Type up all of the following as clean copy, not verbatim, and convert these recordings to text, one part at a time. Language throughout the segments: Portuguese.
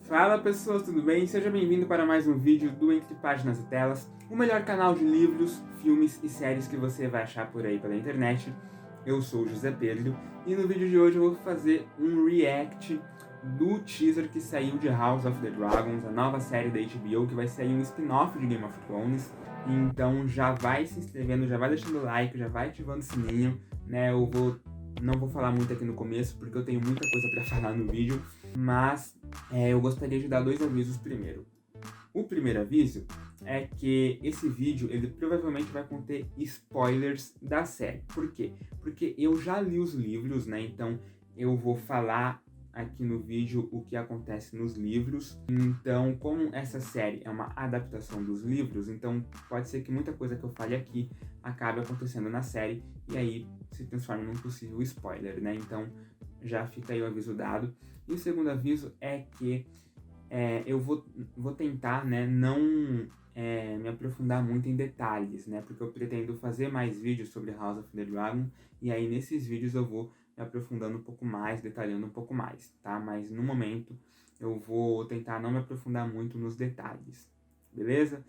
Fala pessoas, tudo bem? Seja bem-vindo para mais um vídeo do Entre Páginas e Telas, o melhor canal de livros, filmes e séries que você vai achar por aí pela internet. Eu sou o José Pedro e no vídeo de hoje eu vou fazer um react do teaser que saiu de House of the Dragons, a nova série da HBO que vai sair um spin-off de Game of Thrones. Então já vai se inscrevendo, já vai deixando o like, já vai ativando o sininho, né? Não vou falar muito aqui no começo porque eu tenho muita coisa para falar no vídeo, mas eu gostaria de dar dois avisos primeiro. O primeiro aviso é que esse vídeo ele provavelmente vai conter spoilers da série. Por quê? Porque eu já li os livros, né? Então eu vou falar aqui no vídeo o que acontece nos livros. Então, como essa série é uma adaptação dos livros, então pode ser que muita coisa que eu fale aqui acabe acontecendo na série e aí se transforme num possível spoiler, né? Então já fica aí o aviso dado. E o segundo aviso é que eu vou tentar, né, não me aprofundar muito em detalhes, né, porque eu pretendo fazer mais vídeos sobre House of the Dragon, e aí nesses vídeos eu vou me aprofundando um pouco mais, detalhando um pouco mais, tá? Mas no momento eu vou tentar não me aprofundar muito nos detalhes, beleza?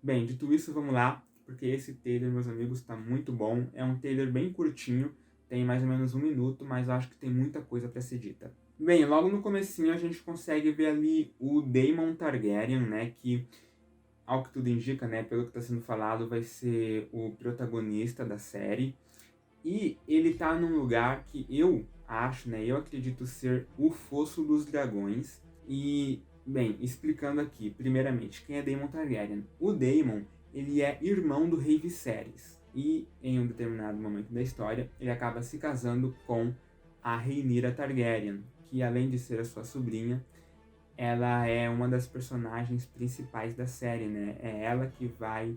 Bem, dito isso, vamos lá, porque esse trailer, meus amigos, tá muito bom. É um trailer bem curtinho, tem mais ou menos 1 minuto, mas eu acho que tem muita coisa pra ser dita. Bem, logo no comecinho a gente consegue ver ali o Daemon Targaryen, né, que, ao que tudo indica, né, pelo que tá sendo falado, vai ser o protagonista da série. E ele tá num lugar que eu acho, né, eu acredito ser o Fosso dos Dragões. E, bem, explicando aqui, primeiramente, quem é Daemon Targaryen? O Daemon, ele é irmão do rei Viserys. E, em um determinado momento da história, ele acaba se casando com a Rhaenyra Targaryen, que além de ser a sua sobrinha, ela é uma das personagens principais da série, né? É ela que vai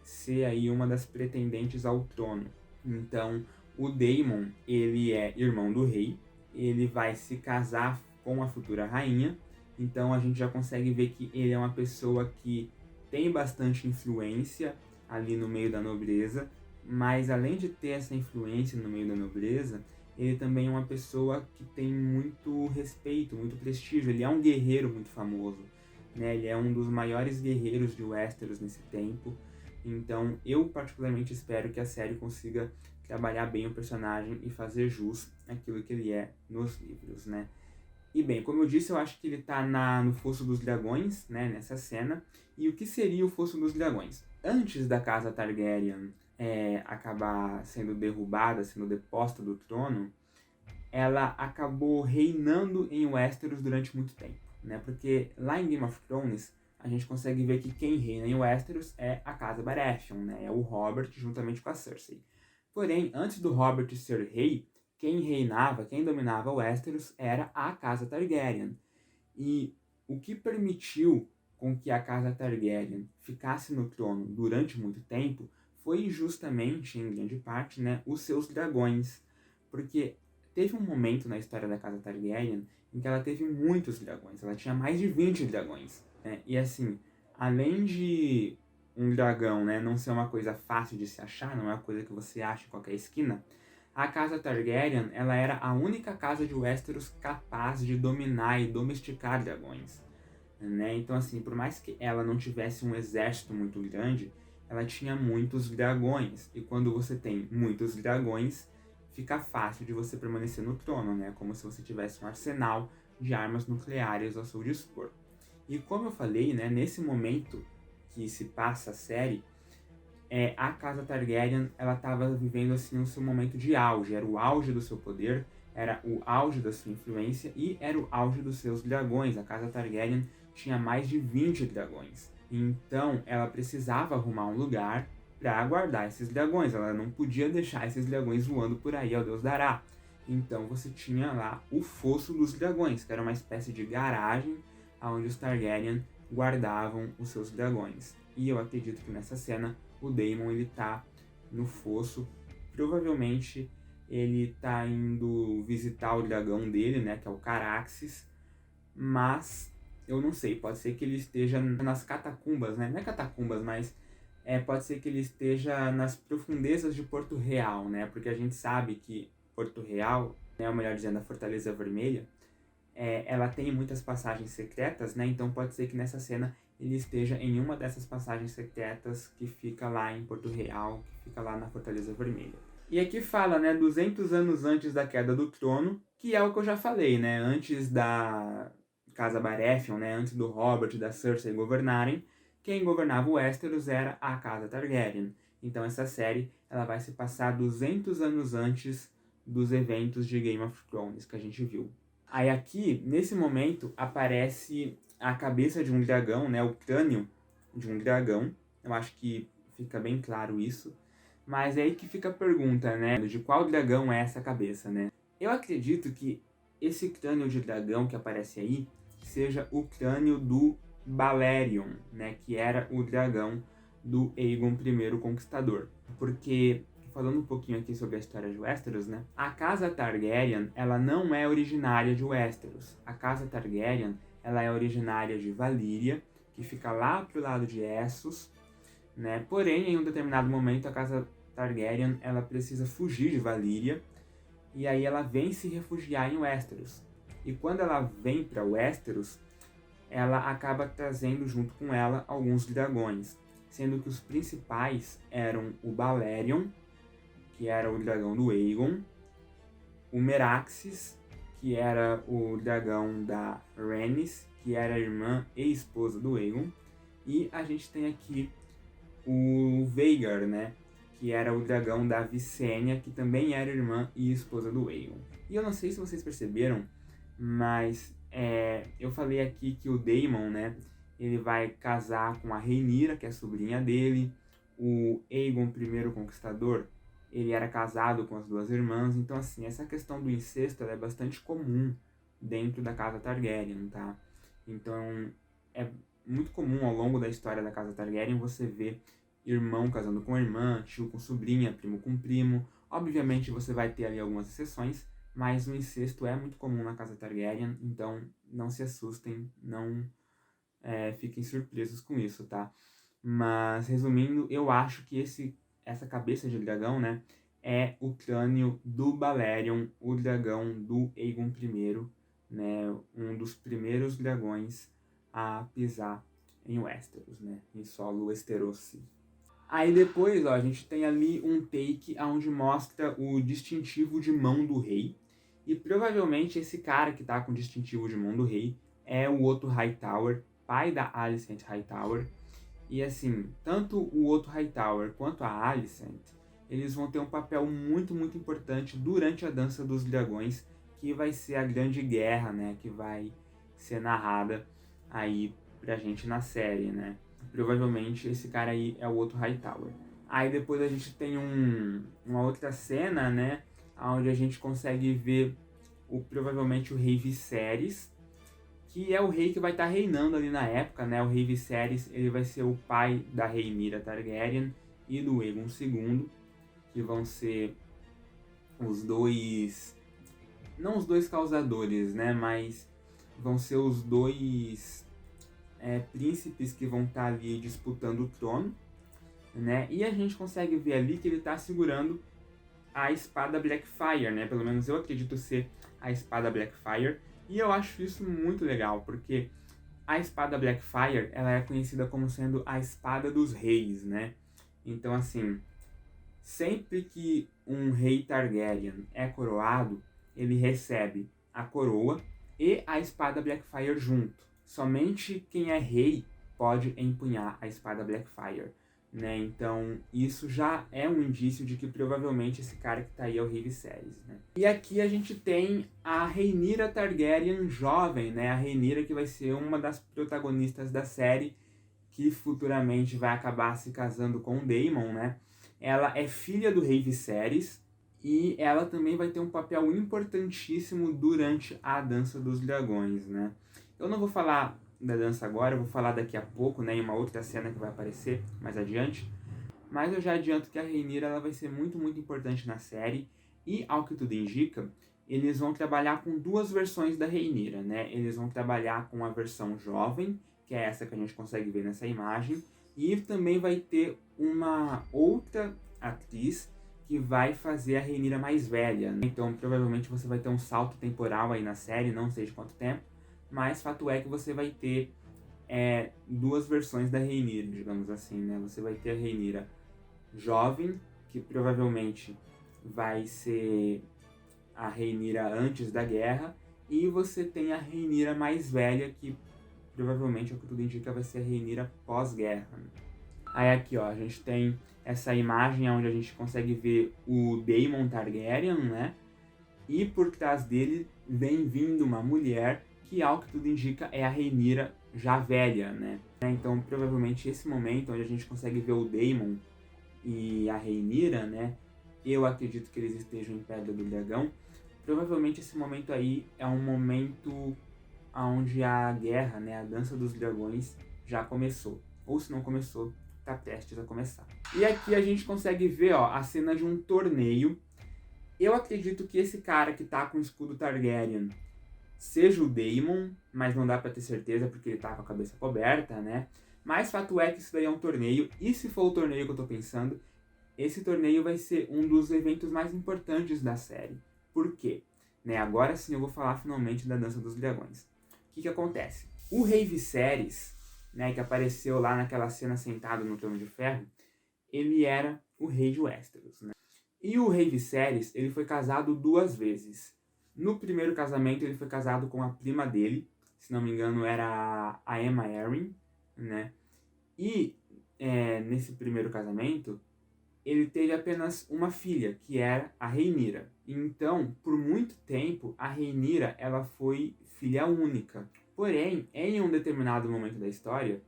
ser aí uma das pretendentes ao trono. Então, o Daemon, ele é irmão do rei, ele vai se casar com a futura rainha, então a gente já consegue ver que ele é uma pessoa que tem bastante influência ali no meio da nobreza, mas além de ter essa influência no meio da nobreza, ele também é uma pessoa que tem muito respeito, muito prestígio, ele é um guerreiro muito famoso, né? Ele é um dos maiores guerreiros de Westeros nesse tempo, então eu particularmente espero que a série consiga trabalhar bem o personagem e fazer jus àquilo que ele é nos livros, né? E bem, como eu disse, eu acho que ele tá no Fosso dos Dragões, né, nessa cena. E o que seria o Fosso dos Dragões? Antes da casa Targaryen acabar sendo derrubada, sendo deposta do trono, ela acabou reinando em Westeros durante muito tempo, né? Porque lá em Game of Thrones, a gente consegue ver que quem reina em Westeros é a casa Baratheon, né? É o Robert juntamente com a Cersei. Porém, antes do Robert ser rei, quem reinava, quem dominava Westeros era a casa Targaryen. E o que permitiu com que a casa Targaryen ficasse no trono durante muito tempo foi justamente, em grande parte, né, os seus dragões. Porque teve um momento na história da casa Targaryen em que ela teve muitos dragões. Ela tinha mais de 20 dragões. Né? E assim, além de um dragão, né, não ser uma coisa fácil de se achar, não é uma coisa que você acha em qualquer esquina, a casa Targaryen, ela era a única casa de Westeros capaz de dominar e domesticar dragões, né? Então assim, por mais que ela não tivesse um exército muito grande, ela tinha muitos dragões. E quando você tem muitos dragões, fica fácil de você permanecer no trono, né? Como se você tivesse um arsenal de armas nucleares ao seu dispor. E como eu falei, né, nesse momento que se passa a série, a casa Targaryen, ela estava vivendo assim o seu momento de auge, era o auge do seu poder, era o auge da sua influência e era o auge dos seus dragões. A casa Targaryen tinha mais de 20 dragões. Então, ela precisava arrumar um lugar para guardar esses dragões. Ela não podia deixar esses dragões voando por aí ao Deus dará. Então, você tinha lá o Fosso dos Dragões, que era uma espécie de garagem onde os Targaryen guardavam os seus dragões. E eu acredito que nessa cena o Daemon ele tá no fosso, provavelmente ele tá indo visitar o dragão dele, né, que é o Caraxes, mas eu não sei, pode ser que ele esteja nas catacumbas, né, não é catacumbas, mas pode ser que ele esteja nas profundezas de Porto Real, né, porque a gente sabe que Porto Real, né, ou melhor dizendo, a Fortaleza Vermelha, ela tem muitas passagens secretas, né? Então pode ser que nessa cena ele esteja em uma dessas passagens secretas que fica lá em Porto Real, que fica lá na Fortaleza Vermelha. E aqui fala, né, 200 anos antes da queda do trono, que é o que eu já falei, né? Antes da Casa Baratheon, né? Antes do Robert e da Cersei governarem, quem governava o Westeros era a Casa Targaryen. Então essa série ela vai se passar 200 anos antes dos eventos de Game of Thrones que a gente viu. Aí aqui, nesse momento, aparece a cabeça de um dragão, né? O crânio de um dragão. Eu acho que fica bem claro isso. Mas é aí que fica a pergunta, né? De qual dragão é essa cabeça, né? Eu acredito que esse crânio de dragão que aparece aí seja o crânio do Balerion, né? Que era o dragão do Aegon I Conquistador. Porque, falando um pouquinho aqui sobre a história de Westeros, né? A Casa Targaryen, ela não é originária de Westeros. A Casa Targaryen, ela é originária de Valíria, que fica lá pro lado de Essos, né? Porém, em um determinado momento, a Casa Targaryen, ela precisa fugir de Valíria, e aí ela vem se refugiar em Westeros. E quando ela vem para Westeros, ela acaba trazendo junto com ela alguns dragões, sendo que os principais eram o Balerion, que era o dragão do Aegon, o Meraxes, que era o dragão da Rhaenys, que era a irmã e esposa do Aegon, e a gente tem aqui o Vhagar, né, que era o dragão da Visenya, que também era irmã e esposa do Aegon. E eu não sei se vocês perceberam, mas eu falei aqui que o Daemon, né, ele vai casar com a Rhaenyra, que é a sobrinha dele. O Aegon I Conquistador, ele era casado com as duas irmãs. Então, assim, essa questão do incesto ela é bastante comum dentro da Casa Targaryen, tá? Então, é muito comum ao longo da história da Casa Targaryen você ver irmão casando com irmã, tio com sobrinha, primo com primo. Obviamente você vai ter ali algumas exceções, mas o incesto é muito comum na Casa Targaryen, então não se assustem, não fiquem surpresos com isso, tá? Mas, resumindo, eu acho que essa cabeça de dragão, né, é o crânio do Balerion, o dragão do Aegon I, né, um dos primeiros dragões a pisar em Westeros, né, em solo Westerosi. Aí depois, ó, a gente tem ali um take onde mostra o distintivo de mão do rei. E provavelmente esse cara que tá com o distintivo de mão do rei é o Otto Hightower, pai da Alicent Hightower. E assim, tanto o Otto Hightower quanto a Alicent, eles vão ter um papel muito, muito importante durante a Dança dos Dragões, que vai ser a grande guerra, né, que vai ser narrada aí pra gente na série, né. Provavelmente esse cara aí é o Otto Hightower. Aí depois a gente tem uma outra cena, né, onde a gente consegue ver provavelmente o rei Viserys, que é o rei que vai estar reinando ali na época, né? O rei Viserys, ele vai ser o pai da Rhaenyra Targaryen e do Aegon II, que vão ser os dois, não os dois causadores, né? Mas vão ser os dois príncipes que vão estar ali disputando o trono, né? E a gente consegue ver ali que ele está segurando a espada Blackfyre, né? Pelo menos eu acredito ser a espada Blackfyre. E eu acho isso muito legal, porque a espada Blackfyre, ela é conhecida como sendo a espada dos reis, né? Então, assim, sempre que um rei Targaryen é coroado, ele recebe a coroa e a espada Blackfyre junto. Somente quem é rei pode empunhar a espada Blackfyre, né? Então, isso já é um indício de que provavelmente esse cara que tá aí é o rei Viserys, né? E aqui a gente tem a Rhaenyra Targaryen jovem, né? A Rhaenyra que vai ser uma das protagonistas da série, que futuramente vai acabar se casando com o Daemon, né? Ela é filha do rei Viserys e ela também vai ter um papel importantíssimo durante a Dança dos Dragões, né? Eu não vou falar da dança agora, eu vou falar daqui a pouco, né, em uma outra cena que vai aparecer mais adiante. Mas eu já adianto que a Rhaenyra ela vai ser muito, muito importante na série. E, ao que tudo indica, eles vão trabalhar com duas versões da Rhaenyra, né? Eles vão trabalhar com a versão jovem, que é essa que a gente consegue ver nessa imagem. E também vai ter uma outra atriz que vai fazer a Rhaenyra mais velha, né? Então provavelmente você vai ter um salto temporal aí na série, não sei de quanto tempo, mas fato é que você vai ter duas versões da Rhaenyra, digamos assim, né? Você vai ter a Rhaenyra jovem, que provavelmente vai ser a Rhaenyra antes da guerra, e você tem a Rhaenyra mais velha, que provavelmente, o que tudo indica, vai ser a Rhaenyra pós-guerra. Aí aqui, ó, a gente tem essa imagem onde a gente consegue ver o Daemon Targaryen, né? E por trás dele vem vindo uma mulher que, ao que tudo indica, é a Rhaenyra já velha, né? Então, provavelmente, esse momento onde a gente consegue ver o Daemon e a Rhaenyra, né? Eu acredito que eles estejam em Pedra do Dragão. Provavelmente esse momento aí é um momento onde a guerra, né, a Dança dos Dragões, já começou. Ou se não começou, tá prestes a começar. E aqui a gente consegue ver, ó, a cena de um torneio. Eu acredito que esse cara que tá com o escudo Targaryen seja o Daemon, mas não dá pra ter certeza porque ele tá com a cabeça coberta, né? Mas fato é que isso daí é um torneio, e se for o torneio que eu tô pensando, esse torneio vai ser um dos eventos mais importantes da série. Por quê? Né, agora sim eu vou falar finalmente da Dança dos Dragões. O que acontece? O rei Viserys, né, que apareceu lá naquela cena sentado no Trono de Ferro, ele era o rei de Westeros, né? E o rei Viserys, ele foi casado 2 vezes. No primeiro casamento, ele foi casado com a prima dele, se não me engano era a Aemma Arryn, né? E nesse primeiro casamento, ele teve apenas uma filha, que era a Rhaenyra. Então, por muito tempo, a Rhaenyra ela foi filha única. Porém, em um determinado momento da história,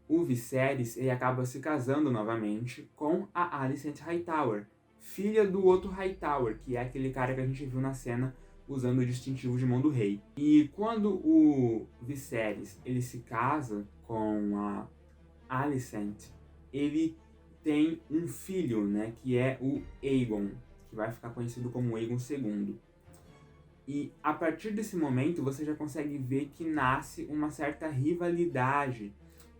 o Viserys ele acaba se casando novamente com a Alicent Hightower, filha do outro Hightower, que é aquele cara que a gente viu na cena usando o distintivo de mão do rei. E quando o Viserys ele se casa com a Alicent, ele tem um filho, né, que é o Aegon, que vai ficar conhecido como Aegon II. E a partir desse momento você já consegue ver que nasce uma certa rivalidade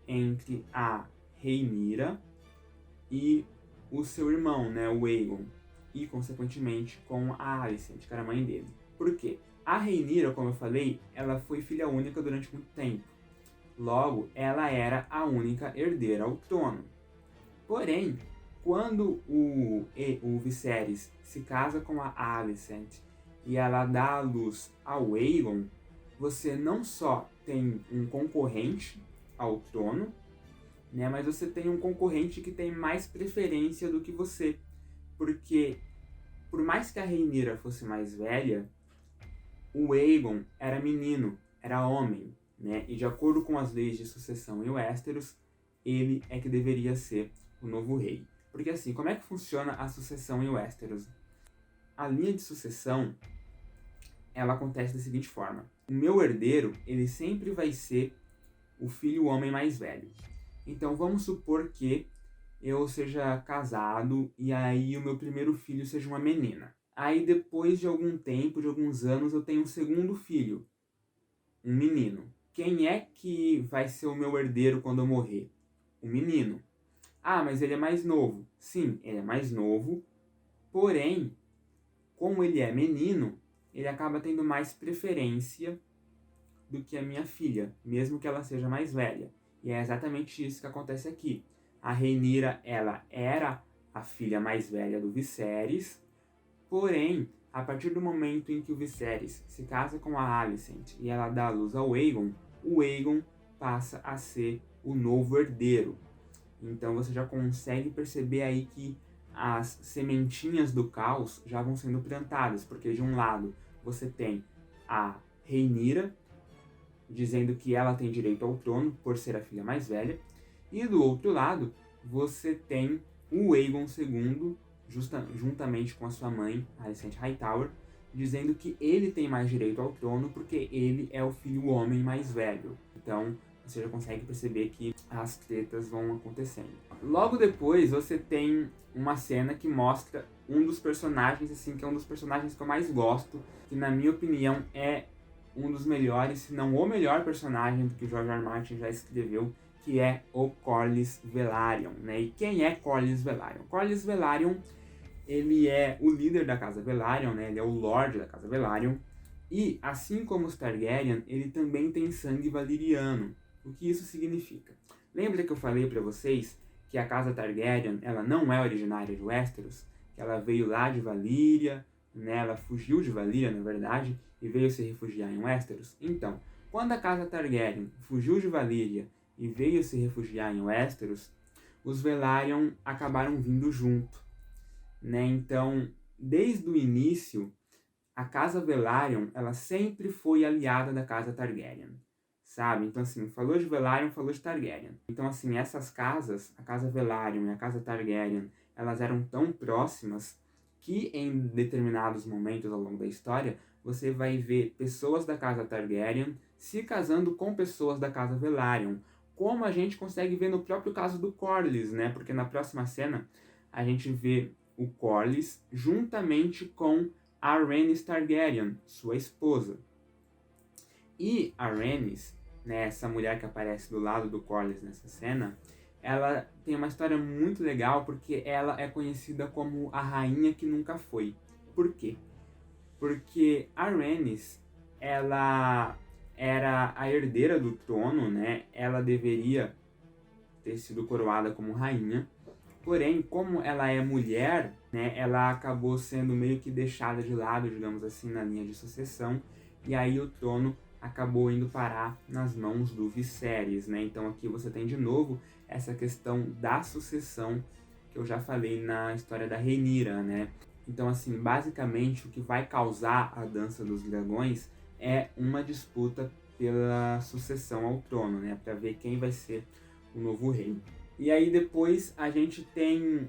entre a Rhaenyra e o seu irmão, né, o Aegon, e consequentemente com a Alicent, que era a mãe dele. Por quê? A Rhaenyra, como eu falei, ela foi filha única durante muito tempo. Logo, ela era a única herdeira ao trono. Porém, quando o Viserys se casa com a Alicent e ela dá à luz ao Aegon, você não só tem um concorrente ao trono, né, mas você tem um concorrente que tem mais preferência do que você. Porque, por mais que a Rhaenyra fosse mais velha, o Aegon era menino, era homem, né? E de acordo com as leis de sucessão em Westeros, ele é que deveria ser o novo rei. Porque assim, como é que funciona a sucessão em Westeros? A linha de sucessão, ela acontece da seguinte forma. O meu herdeiro, ele sempre vai ser o filho homem mais velho. Então vamos supor que eu seja casado e aí o meu primeiro filho seja uma menina. Aí depois de algum tempo, de alguns anos, eu tenho um segundo filho, um menino. Quem é que vai ser o meu herdeiro quando eu morrer? O menino. Ah, mas ele é mais novo. Sim, ele é mais novo, porém, como ele é menino, ele acaba tendo mais preferência do que a minha filha, mesmo que ela seja mais velha. E é exatamente isso que acontece aqui. A Rhaenyra, ela era a filha mais velha do Viserys, porém, a partir do momento em que o Viserys se casa com a Alicent e ela dá à luz ao Aegon, o Aegon passa a ser o novo herdeiro. Então você já consegue perceber aí que as sementinhas do caos já vão sendo plantadas, porque de um lado você tem a Rhaenyra dizendo que ela tem direito ao trono por ser a filha mais velha, e do outro lado você tem o Aegon II, juntamente com a sua mãe, Alicent Hightower, dizendo que ele tem mais direito ao trono porque ele é o filho homem mais velho. Então você já consegue perceber que as tretas vão acontecendo. Logo depois você tem uma cena que mostra um dos personagens, assim, que é um dos personagens que eu mais gosto, que na minha opinião é um dos melhores, se não o melhor personagem que o George R. R. Martin já escreveu, que é o Corlys Velaryon, né? E quem é Corlys Velaryon? Corlys Velaryon ele é o líder da Casa Velaryon, né? Ele é o Lorde da Casa Velaryon. E, assim como os Targaryen, ele também tem sangue valeriano. O que isso significa? Lembra que eu falei pra vocês que a Casa Targaryen, ela não é originária de Westeros? Que ela veio lá de Valíria, né? Ela fugiu de Valíria, na verdade, e veio se refugiar em Westeros? Então, quando a Casa Targaryen fugiu de Valíria e veio se refugiar em Westeros, os Velaryon acabaram vindo junto, né? Então, desde o início, a Casa Velaryon, ela sempre foi aliada da Casa Targaryen, sabe? Então, assim, falou de Velaryon, falou de Targaryen. Então, assim, essas casas, a Casa Velaryon e a Casa Targaryen, elas eram tão próximas que em determinados momentos ao longo da história, você vai ver pessoas da Casa Targaryen se casando com pessoas da Casa Velaryon, como a gente consegue ver no próprio caso do Corlys, né? Porque na próxima cena a gente vê o Corlys juntamente com a Rhaenys Targaryen, sua esposa. E a Rhaenys, né, essa mulher que aparece do lado do Corlys nessa cena, ela tem uma história muito legal porque ela é conhecida como a rainha que nunca foi. Por quê? Porque a Rhaenys, ela era a herdeira do trono, né? Ela deveria ter sido coroada como rainha. Porém, como ela é mulher, né, ela acabou sendo meio que deixada de lado, digamos assim, na linha de sucessão. E aí o trono acabou indo parar nas mãos do Viserys, né? Então aqui você tem de novo essa questão da sucessão que eu já falei na história da Rhaenyra, né? Então assim, basicamente o que vai causar a Dança dos Dragões é uma disputa pela sucessão ao trono, né? Para ver quem vai ser o novo rei. E aí depois a gente tem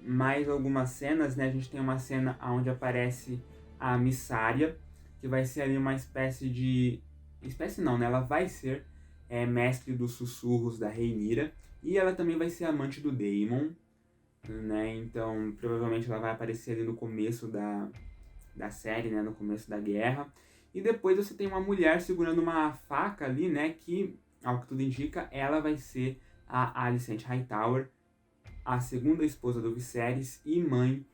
mais algumas cenas, né? A gente tem uma cena onde aparece a Missária, que vai ser ali uma espécie de... Espécie não, né? Ela vai ser mestre dos sussurros da Rhaenyra. E ela também vai ser amante do Daemon, né? Então provavelmente ela vai aparecer ali no começo da série, né? No começo da guerra. E depois você tem uma mulher segurando uma faca ali, né? Que, ao que tudo indica, ela vai ser a Alicent Hightower, a segunda esposa do Viserys e mãe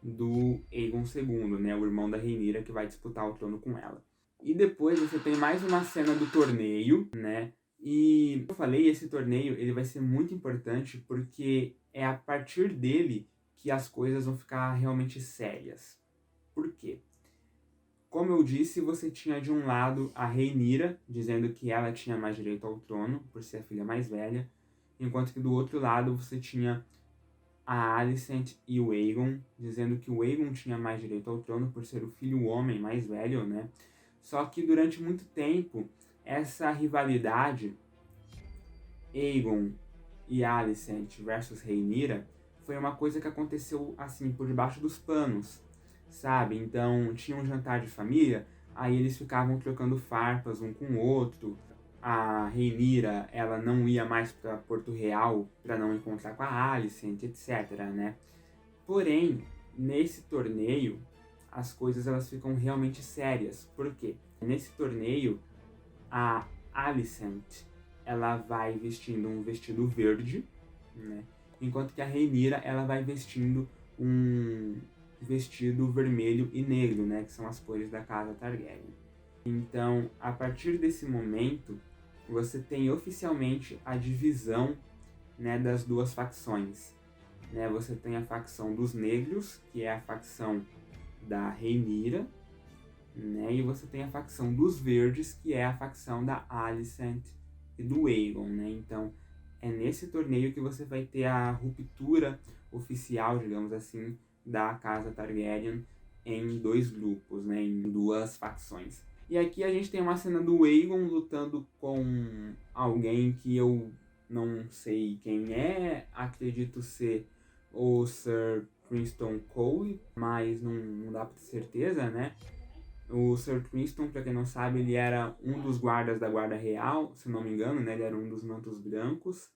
do Aegon II, né, o irmão da Rhaenyra que vai disputar o trono com ela. E depois você tem mais uma cena do torneio, né? E como eu falei, esse torneio ele vai ser muito importante porque é a partir dele que as coisas vão ficar realmente sérias. Por quê? Como eu disse, você tinha de um lado a Rhaenyra, dizendo que ela tinha mais direito ao trono, por ser a filha mais velha, enquanto que do outro lado você tinha a Alicent e o Aegon, dizendo que o Aegon tinha mais direito ao trono por ser o filho homem mais velho, né? Só que durante muito tempo, essa rivalidade, Aegon e Alicent versus Rhaenyra, foi uma coisa que aconteceu assim, por debaixo dos panos, sabe? Então, tinha um jantar de família, aí eles ficavam trocando farpas um com o outro. A Rhaenyra, ela não ia mais para Porto Real para não encontrar com a Alicent, etc, né? Porém, nesse torneio, as coisas elas ficam realmente sérias. Por quê? Nesse torneio, a Alicent, ela vai vestindo um vestido verde, né? Enquanto que a Rhaenyra, ela vai vestindo um vestido vermelho e negro, né? Que são as cores da casa Targaryen. Então, a partir desse momento, você tem oficialmente a divisão, né, das duas facções. Né? Você tem a facção dos negros, que é a facção da Rhaenyra, né? E você tem a facção dos verdes, que é a facção da Alicent e do Aegon, né? Então, é nesse torneio que você vai ter a ruptura oficial, digamos assim, da casa Targaryen em dois grupos, né? Em duas facções. E aqui a gente tem uma cena do Aegon lutando com alguém que eu não sei quem é, acredito ser o Sir Criston Cole, mas não dá pra ter certeza, né? O Sir Criston, pra quem não sabe, ele era um dos guardas da Guarda Real, se não me engano, né? Ele era um dos Mantos Brancos.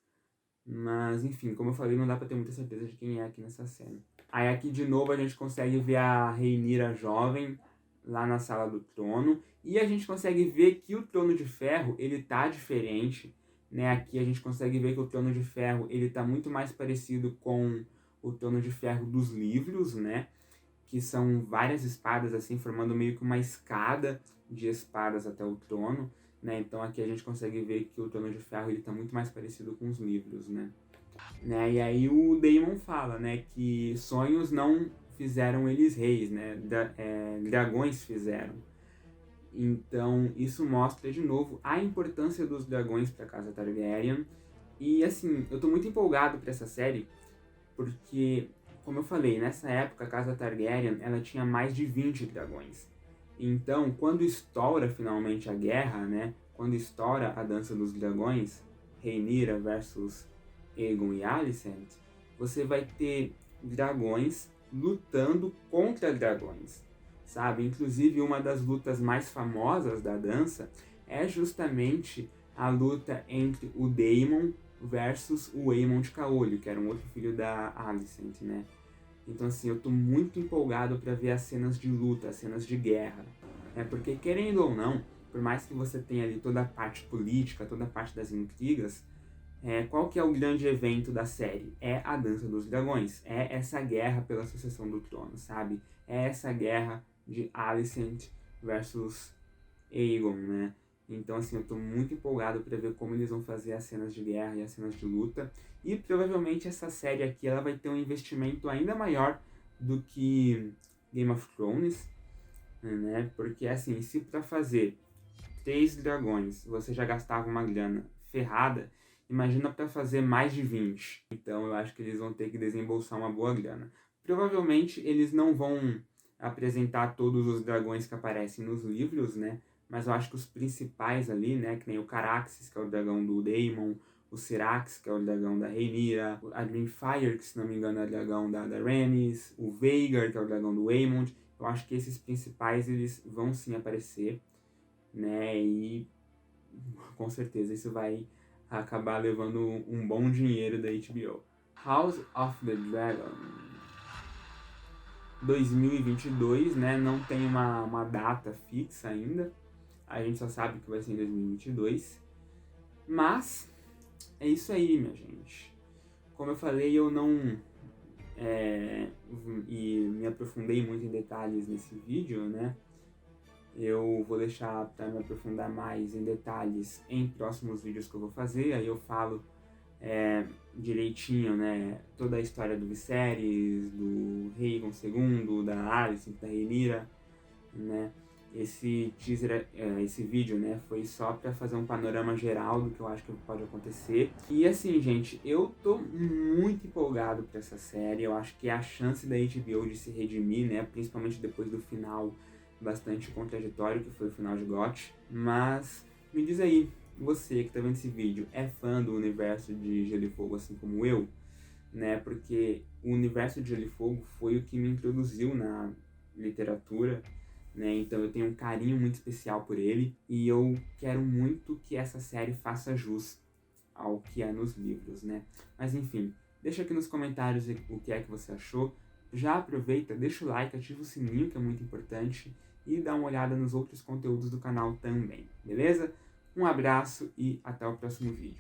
Mas, enfim, como eu falei, não dá pra ter muita certeza de quem é aqui nessa cena. Aí aqui, de novo, a gente consegue ver a Rhaenyra jovem lá na Sala do Trono. E a gente consegue ver que o Trono de Ferro, ele tá diferente, né? Aqui a gente consegue ver que o Trono de Ferro, ele tá muito mais parecido com o Trono de Ferro dos livros, né? Que são várias espadas assim, formando meio que uma escada de espadas até o trono, né? Então aqui a gente consegue ver que o Trono de Ferro ele tá muito mais parecido com os livros, né? E aí o Daemon fala, né, que sonhos não fizeram eles reis, né? Dragões fizeram. Então isso mostra de novo a importância dos dragões para a Casa Targaryen. E assim, eu tô muito empolgado para essa série, porque, como eu falei, nessa época a Casa Targaryen ela tinha mais de 20 dragões. Então, quando estoura finalmente a guerra, né? Quando estoura a Dança dos Dragões, Rhaenyra versus Aegon e Alicent, você vai ter dragões lutando contra dragões, sabe? Inclusive, uma das lutas mais famosas da dança é justamente a luta entre o Daemon versus o Aemon de Caolho, que era um outro filho da Alicent, né? Então, assim, eu tô muito empolgado para ver as cenas de luta, as cenas de guerra, né? Porque, querendo ou não, por mais que você tenha ali toda a parte política, toda a parte das intrigas, qual que é o grande evento da série? É a Dança dos Dragões. É essa guerra pela sucessão do trono, sabe? É essa guerra de Alicent versus Aegon, né? Então, assim, eu tô muito empolgado para ver como eles vão fazer as cenas de guerra e as cenas de luta. E provavelmente essa série aqui ela vai ter um investimento ainda maior do que Game of Thrones, né? Porque, assim, se para fazer 3 dragões você já gastava uma grana ferrada, imagina para fazer mais de 20. Então eu acho que eles vão ter que desembolsar uma boa grana. Provavelmente eles não vão apresentar todos os dragões que aparecem nos livros, né? Mas eu acho que os principais ali, né? Que nem o Caraxes, que é o dragão do Daemon, o Syrax, que é o dragão da Rhaenyra, a Dreamfire, que se não me engano é o dragão da Rhaenys, o Vhagar, que é o dragão do Aemond. Eu acho que esses principais eles vão sim aparecer, né? E com certeza isso vai acabar levando um bom dinheiro da HBO. House of the Dragon 2022, né? Não tem uma data fixa ainda. A gente só sabe que vai ser em 2022. Mas é isso aí, minha gente. Como eu falei, eu não me aprofundei muito em detalhes nesse vídeo, né? Eu vou deixar para me aprofundar mais em detalhes em próximos vídeos que eu vou fazer. Aí eu falo direitinho, né, toda a história do Viserys, do Rhaegon II, da Alicent, da Rhaenyra, né. Esse teaser, esse vídeo, né, foi só para fazer um panorama geral do que eu acho que pode acontecer. E assim, gente, eu tô muito empolgado para essa série. Eu acho que é a chance da HBO de se redimir, né, principalmente depois do final bastante contraditório, que foi o final de GOT. Mas me diz aí, você que tá vendo esse vídeo, é fã do universo de Gelo e Fogo assim como eu? Né? Porque o universo de Gelo e Fogo foi o que me introduziu na literatura, né? Então eu tenho um carinho muito especial por ele e eu quero muito que essa série faça jus ao que é nos livros, né? Mas enfim, deixa aqui nos comentários o que é que você achou. Já aproveita, deixa o like, ativa o sininho que é muito importante e dá uma olhada nos outros conteúdos do canal também, beleza? Um abraço e até o próximo vídeo.